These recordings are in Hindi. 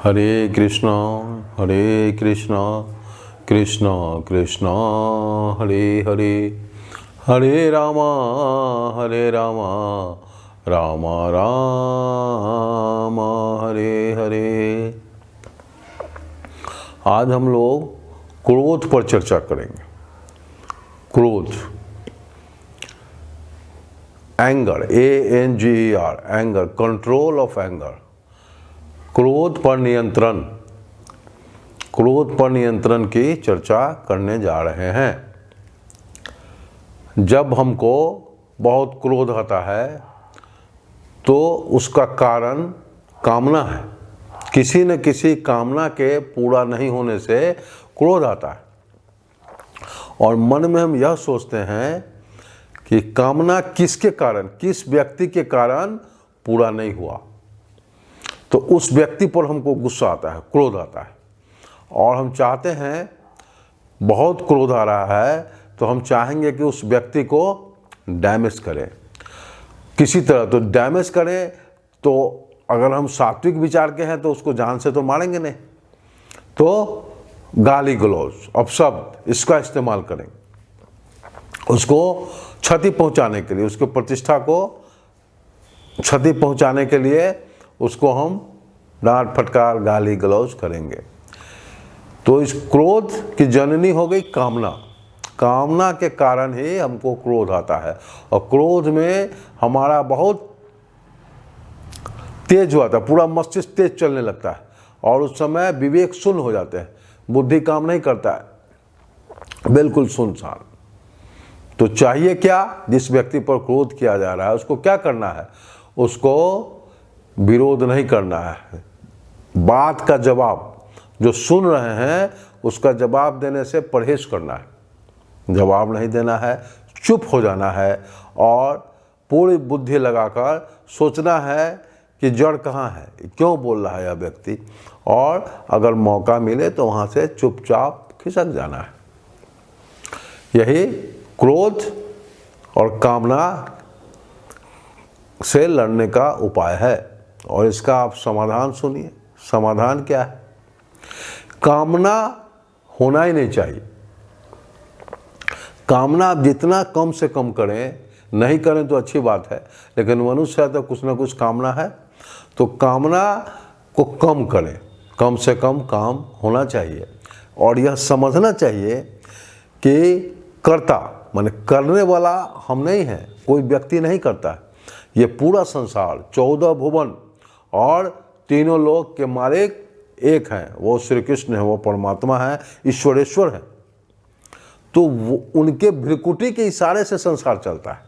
हरे कृष्णा कृष्ण कृष्ण हरे हरे, हरे रामा राम राम हरे हरे। आज हम लोग क्रोध पर चर्चा करेंगे। क्रोध, anger, ANGER, anger, control of anger, क्रोध पर नियंत्रण। क्रोध पर नियंत्रण की चर्चा करने जा रहे हैं। जब हमको बहुत क्रोध आता है तो उसका कारण कामना है। किसी न किसी कामना के पूरा नहीं होने से क्रोध आता है और मन में हम यह सोचते हैं कि कामना किसके कारण, किस व्यक्ति के कारण पूरा नहीं हुआ, तो उस व्यक्ति पर हमको गुस्सा आता है, क्रोध आता है और हम चाहते हैं, बहुत क्रोध आ रहा है तो हम चाहेंगे कि उस व्यक्ति को डैमेज करें किसी तरह। तो डैमेज करें तो अगर हम सात्विक विचार के हैं तो उसको जान से तो मारेंगे नहीं, तो गाली गलौज, अपशब्द, इसका इस्तेमाल करेंगे उसको क्षति पहुंचाने के लिए, उसके प्रतिष्ठा को क्षति पहुंचाने के लिए उसको हम डांट फटकार गाली गलौज करेंगे। तो इस क्रोध की जननी हो गई कामना। कामना के कारण ही हमको क्रोध आता है और क्रोध में हमारा बहुत तेज हो जाता है, पूरा मस्तिष्क तेज चलने लगता है और उस समय विवेक शून्य हो जाते हैं, बुद्धि काम नहीं करता है, बिल्कुल सुनसान। तो चाहिए क्या, जिस व्यक्ति पर क्रोध किया जा रहा है उसको क्या करना है, उसको विरोध नहीं करना है। बात का जवाब, जो सुन रहे हैं उसका जवाब देने से परहेज करना है, जवाब नहीं देना है, चुप हो जाना है और पूरी बुद्धि लगाकर सोचना है कि जड़ कहाँ है, क्यों बोल रहा है यह व्यक्ति, और अगर मौका मिले तो वहाँ से चुपचाप खिसक जाना है। यही क्रोध और कामना से लड़ने का उपाय है और इसका आप समाधान सुनिए। समाधान क्या है? कामना होना ही नहीं चाहिए। कामना आप जितना कम से कम करें, नहीं करें तो अच्छी बात है, लेकिन मनुष्य है तो कुछ ना कुछ कामना है, तो कामना को कम करें, कम से कम काम होना चाहिए। और यह समझना चाहिए कि कर्ता माने करने वाला हम नहीं हैं, कोई व्यक्ति नहीं करता है, ये पूरा संसार 14 भुवन और तीनों लोक के मालिक एक हैं, वो श्री कृष्ण है, वो परमात्मा है, ईश्वरेश्वर है। तो उनके भ्रिकुटी के इशारे से संसार चलता है।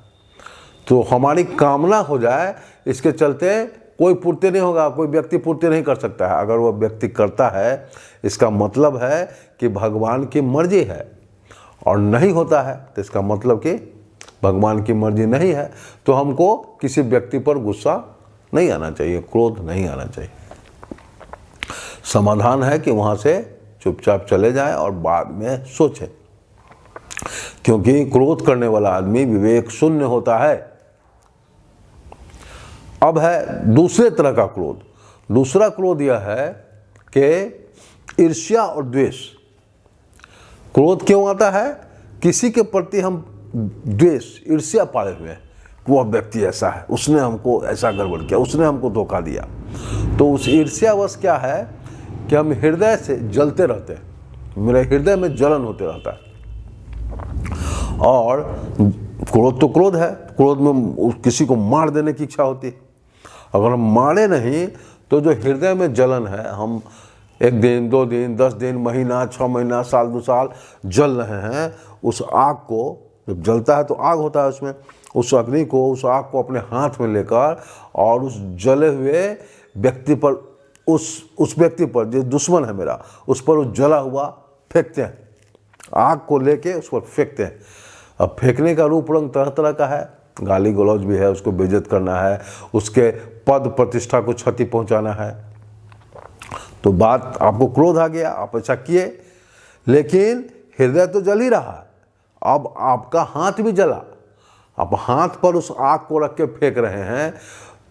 तो हमारी कामना हो जाए, इसके चलते कोई पूर्ति नहीं होगा, कोई व्यक्ति पूर्ति नहीं कर सकता है। अगर वह व्यक्ति करता है इसका मतलब है कि भगवान की मर्जी है, और नहीं होता है तो इसका मतलब कि भगवान की मर्जी नहीं है। तो हमको किसी व्यक्ति पर गुस्सा नहीं आना चाहिए, क्रोध नहीं आना चाहिए। समाधान है कि वहाँ से चुपचाप चले जाएं और बाद में सोचें, क्योंकि क्रोध करने वाला आदमी विवेक शून्य होता है। अब है दूसरे तरह का क्रोध। दूसरा क्रोध यह है कि ईर्ष्या और द्वेष। क्रोध क्यों आता है? किसी के प्रति हम द्वेष, ईर्ष्या पाए हुए हैं, वह व्यक्ति ऐसा है, उसने हमको ऐसा गड़बड़ किया, उसने हमको धोखा दिया। तो उस ईर्ष्यावश क्या है कि हम हृदय से जलते रहते हैं, मेरे हृदय में जलन होते रहता है। और क्रोध तो क्रोध है, क्रोध में किसी को मार देने की इच्छा होती है। अगर हम मारे नहीं तो जो हृदय में जलन है, हम 1 दिन 2 दिन 10 दिन, महीना 6 महीना, साल 2 साल जल रहे हैं, उस आग को, जब जलता है तो आग होता है उसमें, उस अग्नि को, उस आग को अपने हाथ में लेकर और उस जले हुए व्यक्ति पर, उस व्यक्ति पर जो दुश्मन है मेरा, उस पर उस जला हुआ फेंकते हैं, आग को लेके उस पर फेंकते हैं। अब फेंकने का रूप रंग तरह तरह का है, गाली गलौज भी है, उसको बेइज्जत करना है, उसके पद प्रतिष्ठा को क्षति पहुंचाना है। तो बात, आपको क्रोध आ गया, आप ऐसा किए, लेकिन हृदय तो जल ही रहा है। अब आपका हाथ भी जला, आप हाथ पर उस आग को रख के फेंक रहे हैं,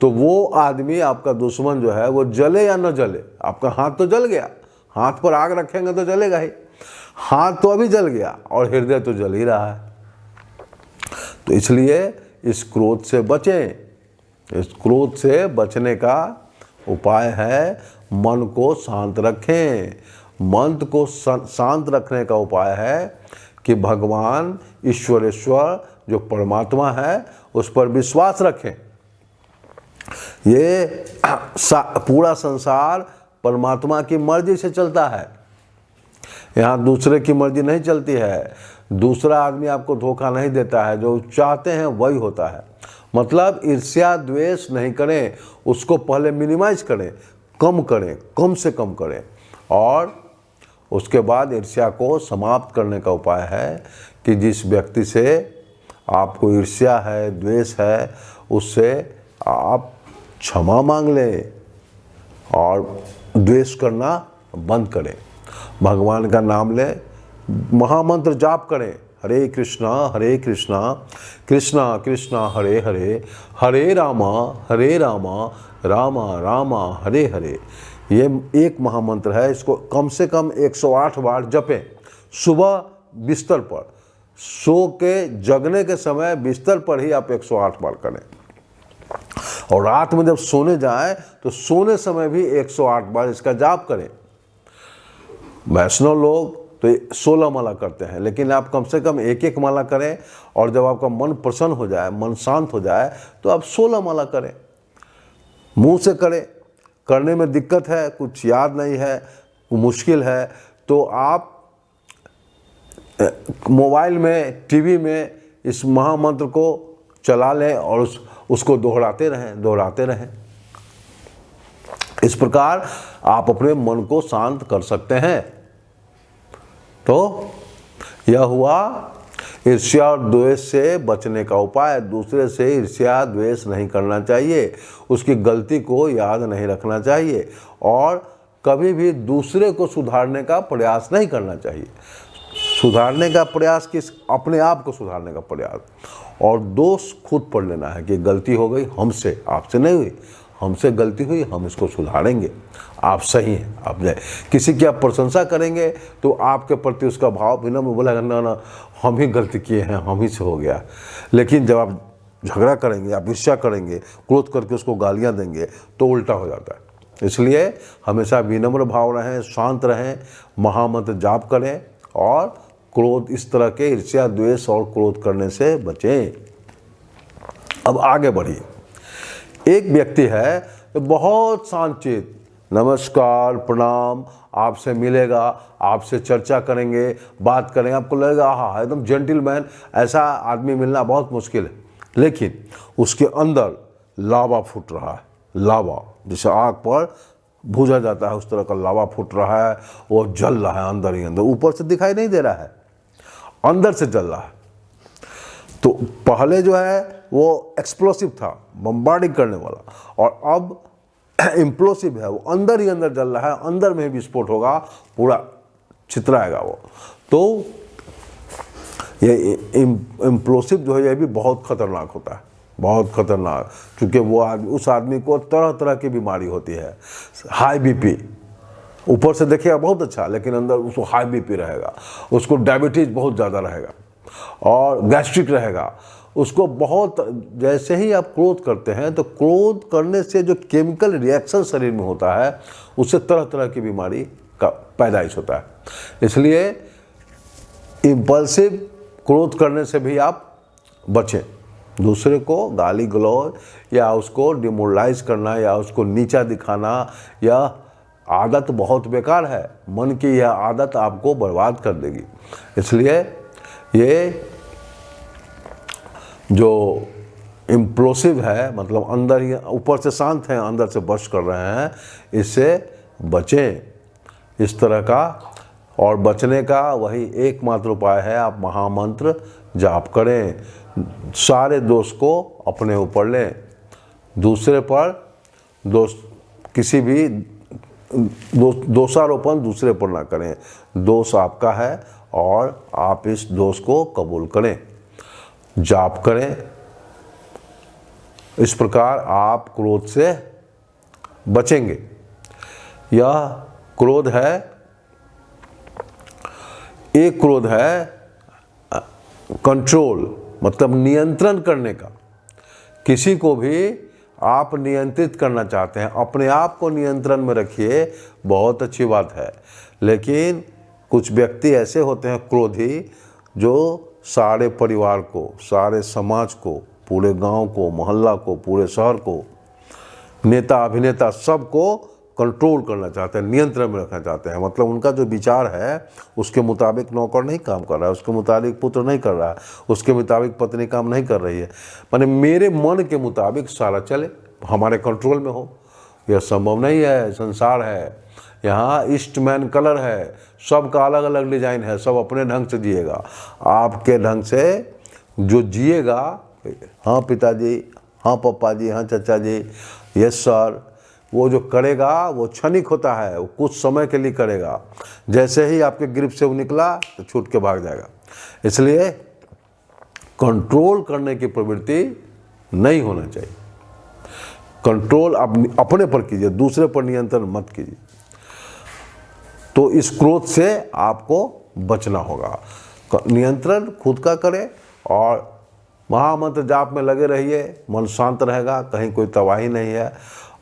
तो वो आदमी, आपका दुश्मन जो है, वो जले या न जले, आपका हाथ तो जल गया, हाथ पर आग रखेंगे तो जलेगा ही, हाथ तो अभी जल गया और हृदय तो जल ही रहा है। तो इसलिए इस क्रोध से बचें। इस क्रोध से बचने का उपाय है मन को शांत रखें। मन को शांत रखने का उपाय है कि भगवान ईश्वरेश्वर जो परमात्मा है उस पर विश्वास रखें। ये पूरा संसार परमात्मा की मर्जी से चलता है, यहाँ दूसरे की मर्जी नहीं चलती है। दूसरा आदमी आपको धोखा नहीं देता है, जो चाहते हैं वही होता है। मतलब ईर्ष्या द्वेष नहीं करें, उसको पहले मिनिमाइज करें, कम करें, कम से कम करें, और उसके बाद ईर्ष्या को समाप्त करने का उपाय है कि जिस व्यक्ति से आपको ईर्ष्या है, द्वेष है, उससे आप क्षमा मांग लें और द्वेष करना बंद करें। भगवान का नाम लें, महामंत्र जाप करें, हरे कृष्णा कृष्णा कृष्णा हरे हरे, हरे रामा रामा रामा हरे हरे। ये एक महामंत्र है, इसको कम से कम 108 बार जपें। सुबह बिस्तर पर, सो के जगने के समय बिस्तर पर ही आप 108 बार करें, और रात में जब सोने जाएं तो सोने समय भी 108 बार इसका जाप करें। वैष्णव लोग तो 16 माला करते हैं, लेकिन आप कम से कम एक एक माला करें, और जब आपका मन प्रसन्न हो जाए, मन शांत हो जाए, तो आप 16 माला करें। मुंह से करें, करने में दिक्कत है, कुछ याद नहीं है, मुश्किल है, तो आप मोबाइल में, टीवी में इस महामंत्र को चला लें और उसको दोहराते रहें। इस प्रकार आप अपने मन को शांत कर सकते हैं। तो यह हुआ ईर्ष्या और द्वेष से बचने का उपाय। दूसरे से ईर्ष्या द्वेष नहीं करना चाहिए, उसकी गलती को याद नहीं रखना चाहिए, और कभी भी दूसरे को सुधारने का प्रयास नहीं करना चाहिए। सुधारने का प्रयास किस, अपने आप को सुधारने का प्रयास, और दोष खुद पढ़ लेना है कि गलती हो गई हमसे, आपसे नहीं हुई, हमसे गलती हुई, हम इसको सुधारेंगे, आप सही हैं, आप जाए। किसी की आप प्रशंसा करेंगे तो आपके प्रति उसका भाव विनम्र बोलेगा, ना हम ही गलती किए हैं, हम ही से हो गया। लेकिन जब आप झगड़ा करेंगे, आप ईर्ष्या करेंगे, क्रोध करके उसको गालियां देंगे, तो उल्टा हो जाता है। इसलिए हमेशा विनम्र भाव रहें, शांत रहें, महामंत्र जाप करें, और क्रोध, इस तरह के ईर्ष्या द्वेष और क्रोध करने से बचें। अब आगे बढ़िए। एक व्यक्ति है तो बहुत शांतचित्त, नमस्कार प्रणाम, आपसे मिलेगा, आपसे चर्चा करेंगे, बात करेंगे, आपको लगेगा हाँ एकदम जेंटलमैन, ऐसा आदमी मिलना बहुत मुश्किल है। लेकिन उसके अंदर लावा फूट रहा है, लावा जैसे आग पर भूजा जाता है उस तरह का लावा फूट रहा है, वो जल रहा है अंदर ही अंदर, ऊपर से दिखाई नहीं दे रहा है, अंदर से जल रहा है। तो पहले जो है वो एक्सप्लोसिव था, बम्बार्डिंग करने वाला, और अब इम्प्लोसिव है, वो अंदर ही अंदर जल रहा है, अंदर में भी विस्फोट होगा, पूरा छितराएगा वो। तो ये इम्प्लोसिव जो है ये भी बहुत खतरनाक होता है, बहुत खतरनाक, क्योंकि वो आदमी, उस आदमी को तरह तरह की बीमारी होती है। हाई बीपी, ऊपर से देखिएगा बहुत अच्छा, लेकिन अंदर उसको हाई बीपी रहेगा, उसको डायबिटीज बहुत ज़्यादा रहेगा, और गैस्ट्रिक रहेगा, उसको बहुत। जैसे ही आप क्रोध करते हैं तो क्रोध करने से जो केमिकल रिएक्शन शरीर में होता है, उससे तरह तरह की बीमारी का पैदाइश होता है। इसलिए इम्पल्सिव क्रोध करने से भी आप बचें। दूसरे को गाली गलौज या उसको डिमोरलाइज करना या उसको नीचा दिखाना, यह आदत बहुत बेकार है। मन की यह आदत आपको बर्बाद कर देगी। इसलिए ये जो इम्प्लोसिव है, मतलब अंदर ही, ऊपर से शांत हैं, अंदर से बर्स्ट कर रहे हैं, इससे बचें इस तरह का। और बचने का वही एकमात्र उपाय है, आप महामंत्र जाप करें, सारे दोष को अपने ऊपर लें, दूसरे पर दोष, किसी भी दोषारोपण दूसरे पर ना करें। दोष आपका है और आप इस दोष को कबूल करें, जाप करें, इस प्रकार आप क्रोध से बचेंगे। यह क्रोध है, एक क्रोध है कंट्रोल, मतलब नियंत्रण करने का। किसी को भी आप नियंत्रित करना चाहते हैं, अपने आप को नियंत्रण में रखिए, बहुत अच्छी बात है। लेकिन कुछ व्यक्ति ऐसे होते हैं क्रोधी, जो सारे परिवार को, सारे समाज को, पूरे गांव को, मोहल्ला को, पूरे शहर को, नेता अभिनेता सबको कंट्रोल करना चाहते हैं, नियंत्रण में रखना चाहते हैं। मतलब उनका जो विचार है उसके मुताबिक नौकर नहीं काम कर रहा है, उसके मुताबिक पुत्र नहीं कर रहा है, उसके मुताबिक पत्नी काम नहीं कर रही है, माने मेरे मन के मुताबिक सारा चले, हमारे कंट्रोल में हो। यह संभव नहीं है। संसार है, यहाँ ईस्टमैन कलर है, सबका अलग अलग डिजाइन है, सब अपने ढंग से जिएगा। आपके ढंग से जो जिएगा, हाँ पिताजी, हाँ पापा जी, हाँ चाचा जी, यस सर, वो जो करेगा वो क्षणिक होता है, वो कुछ समय के लिए करेगा। जैसे ही आपके ग्रिप से वो निकला तो छूट के भाग जाएगा। इसलिए कंट्रोल करने की प्रवृत्ति नहीं होना चाहिए। कंट्रोल अपने पर कीजिए, दूसरे पर नियंत्रण मत कीजिए। तो इस क्रोध से आपको बचना होगा। नियंत्रण खुद का करें और महामंत्र जाप में लगे रहिए, मन शांत रहेगा, कहीं कोई तबाही नहीं है।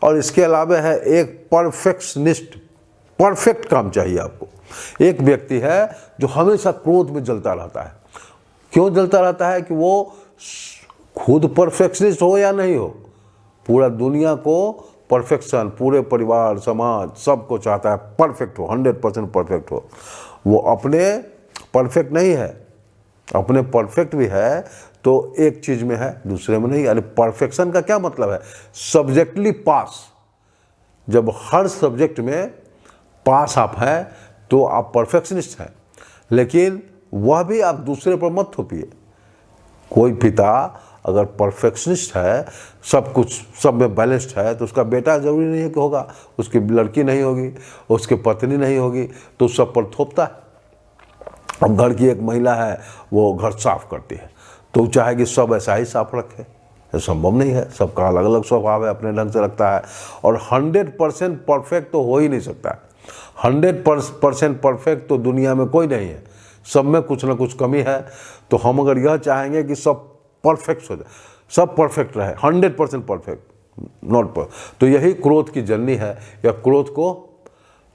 और इसके अलावा है एक परफेक्शनिस्ट, परफेक्ट काम चाहिए आपको। एक व्यक्ति है जो हमेशा क्रोध में जलता रहता है। क्यों जलता रहता है? कि वो खुद परफेक्शनिस्ट हो या नहीं हो, पूरा दुनिया को परफेक्शन, पूरे परिवार समाज सबको चाहता है परफेक्ट हो, 100% परफेक्ट हो। वो अपने परफेक्ट नहीं है, अपने परफेक्ट भी है तो एक चीज में है, दूसरे में नहीं। यानी परफेक्शन का क्या मतलब है? सब्जेक्टली पास। जब हर सब्जेक्ट में पास आप हैं तो आप परफेक्शनिस्ट हैं। लेकिन वह भी आप दूसरे पर मत थोपिए। कोई पिता अगर परफेक्शनिस्ट है, सब कुछ सब में बैलेंस्ड है, तो उसका बेटा जरूरी नहीं है कि होगा, उसकी लड़की नहीं होगी, उसकी पत्नी नहीं होगी, तो सब पर थोपता है। अब घर की एक महिला है, वो घर साफ करती है, तो चाहेगी सब ऐसा ही साफ रखे। ये संभव नहीं है, सबका अलग अलग स्वभाव है, अपने ढंग से रखता है। और 100% परफेक्ट तो हो ही नहीं सकता। 100% परफेक्ट तो दुनिया में कोई नहीं है, सब में कुछ ना कुछ कमी है। तो हम अगर यह चाहेंगे कि सब परफेक्ट हो जाए, सब परफेक्ट रहे, 100% परफेक्ट, नॉट पर, तो यही क्रोध की जर्नी है। यह क्रोध को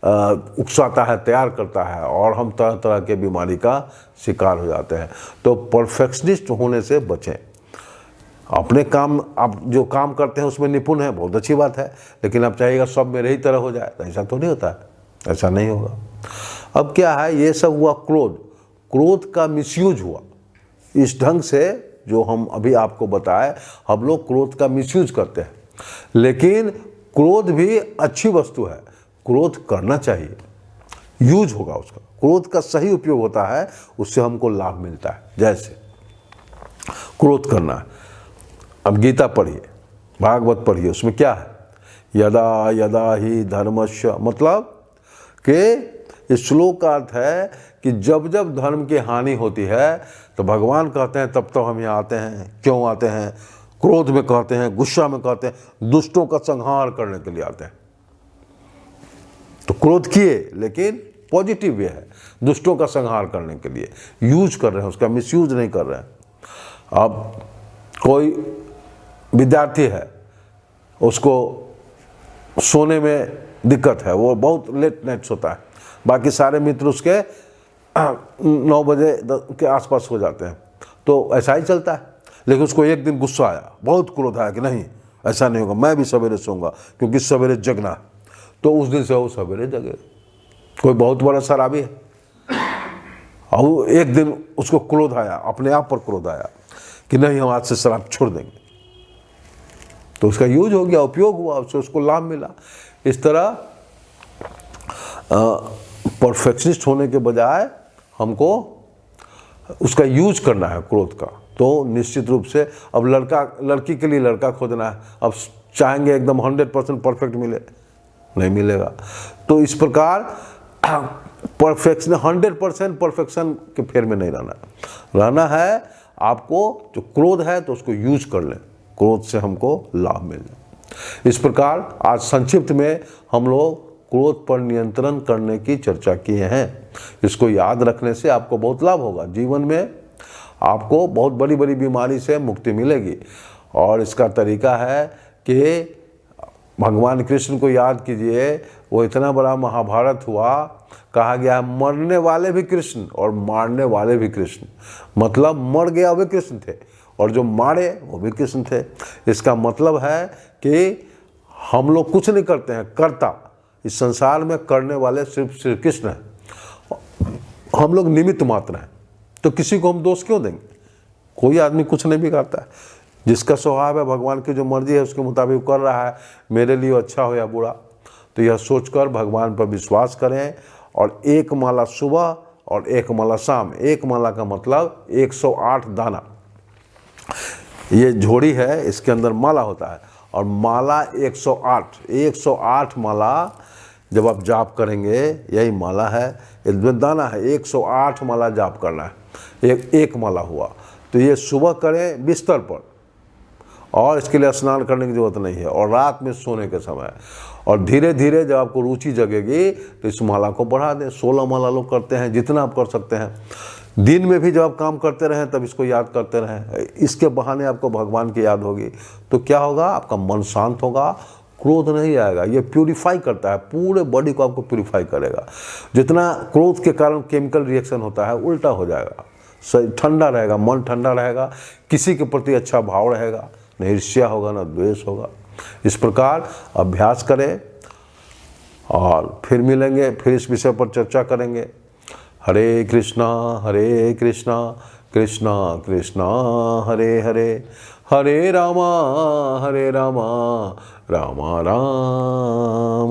उकसाता है, तैयार करता है, और हम तरह तरह के बीमारी का शिकार हो जाते हैं। तो परफेक्शनिस्ट होने से बचें। अपने काम, आप जो काम करते हैं उसमें निपुण है, बहुत अच्छी बात है, लेकिन आप चाहिएगा सब मेरे ही तरह हो जाए, तो ऐसा तो नहीं होता है, ऐसा नहीं होगा। अब क्या है, ये सब हुआ क्रोध। क्रोध का मिसयूज हुआ इस ढंग से जो हम अभी आपको बताए। हम लोग क्रोध का मिसयूज करते हैं, लेकिन क्रोध भी अच्छी वस्तु है, क्रोध करना चाहिए, यूज होगा उसका। क्रोध का सही उपयोग होता है, उससे हमको लाभ मिलता है। जैसे क्रोध करना है, अब गीता पढ़िए, भागवत पढ़िए, उसमें क्या है? यदा यदा ही धर्मस्य, मतलब कि इस श्लोक का अर्थ है कि जब जब धर्म की हानि होती है तो भगवान कहते हैं तब तो हम यहाँ आते हैं। क्यों आते हैं? क्रोध में कहते हैं, गुस्सा में कहते हैं, दुष्टों का संहार करने के लिए आते हैं। तो क्रोध किए, लेकिन पॉजिटिव वे है, दुष्टों का संहार करने के लिए यूज कर रहे हैं, उसका मिसयूज नहीं कर रहे हैं। अब कोई विद्यार्थी है, उसको सोने में दिक्कत है, वो बहुत लेट नाइट सोता है, बाकी सारे मित्र उसके 9 बजे के आसपास हो जाते हैं, तो ऐसा ही चलता है। लेकिन उसको एक दिन गुस्सा आया, बहुत क्रोध आया कि नहीं ऐसा नहीं होगा, मैं भी सवेरे सोऊंगा क्योंकि सवेरे जगना है। तो उस दिन से वो सवेरे जगे। कोई बहुत बड़ा शराबी है और एक दिन उसको क्रोध आया, अपने आप पर क्रोध आया कि नहीं हम आज से शराब छोड़ देंगे, तो उसका यूज हो गया, उपयोग हुआ, उससे उसको लाभ मिला। इस तरह परफेक्शनिस्ट होने के बजाय हमको उसका यूज करना है क्रोध का। तो निश्चित रूप से अब लड़की के लिए लड़का खोजना है, अब चाहेंगे एकदम 100% परफेक्ट मिले, नहीं मिलेगा। तो इस प्रकार परफेक्शन, 100% परफेक्शन के फेर में नहीं रहना है। आपको जो क्रोध है तो उसको यूज कर लें, क्रोध से हमको लाभ मिल जाए। इस प्रकार आज संक्षिप्त में हम लोग क्रोध पर नियंत्रण करने की चर्चा किए हैं। इसको याद रखने से आपको बहुत लाभ होगा। जीवन में आपको बहुत बड़ी बड़ी बीमारी से मुक्ति मिलेगी। और इसका तरीका है कि भगवान कृष्ण को याद कीजिए, वो इतना बड़ा महाभारत हुआ, कहा गया मरने वाले भी कृष्ण और मारने वाले भी कृष्ण, मतलब मर गया वे कृष्ण थे और जो मारे वो भी कृष्ण थे। इसका मतलब है कि हम लोग कुछ नहीं करते हैं, कर्ता इस संसार में करने वाले सिर्फ श्री कृष्ण हैं, हम लोग निमित्त मात्र हैं। तो किसी को हम दोष क्यों देंगे? कोई आदमी कुछ नहीं बिगाड़ता है, जिसका स्वभाव है भगवान की जो मर्जी है उसके मुताबिक कर रहा है, मेरे लिए अच्छा हो या बुरा। तो यह सोचकर भगवान पर विश्वास करें और एक माला सुबह और एक माला शाम, एक माला का मतलब 108 दाना, ये झोड़ी है इसके अंदर माला होता है और माला 108 माला जब आप जाप करेंगे, यही माला है, इसमें दाना है, 108 माला जाप करना है। एक माला हुआ तो ये सुबह करें बिस्तर पर, और इसके लिए स्नान करने की जरूरत नहीं है, और रात में सोने के समय। और धीरे धीरे जब आपको रुचि जगेगी तो इस माला को बढ़ा दें। 16 माला लोग करते हैं, जितना आप कर सकते हैं। दिन में भी जब आप काम करते रहें तब इसको याद करते रहें, इसके बहाने आपको भगवान की याद होगी। तो क्या होगा? आपका मन शांत होगा, क्रोध नहीं आएगा। ये प्यूरिफाई करता है, पूरे बॉडी को आपको प्यूरिफाई करेगा। जितना क्रोध के कारण केमिकल रिएक्शन होता है उल्टा हो जाएगा, सही ठंडा रहेगा, मन ठंडा रहेगा, किसी के प्रति अच्छा भाव रहेगा, न ईर्ष्या होगा न द्वेष होगा। इस प्रकार अभ्यास करें और फिर मिलेंगे, फिर इस विषय पर चर्चा करेंगे। हरे कृष्णा कृष्णा कृष्णा हरे हरे, हरे रामा रामा राम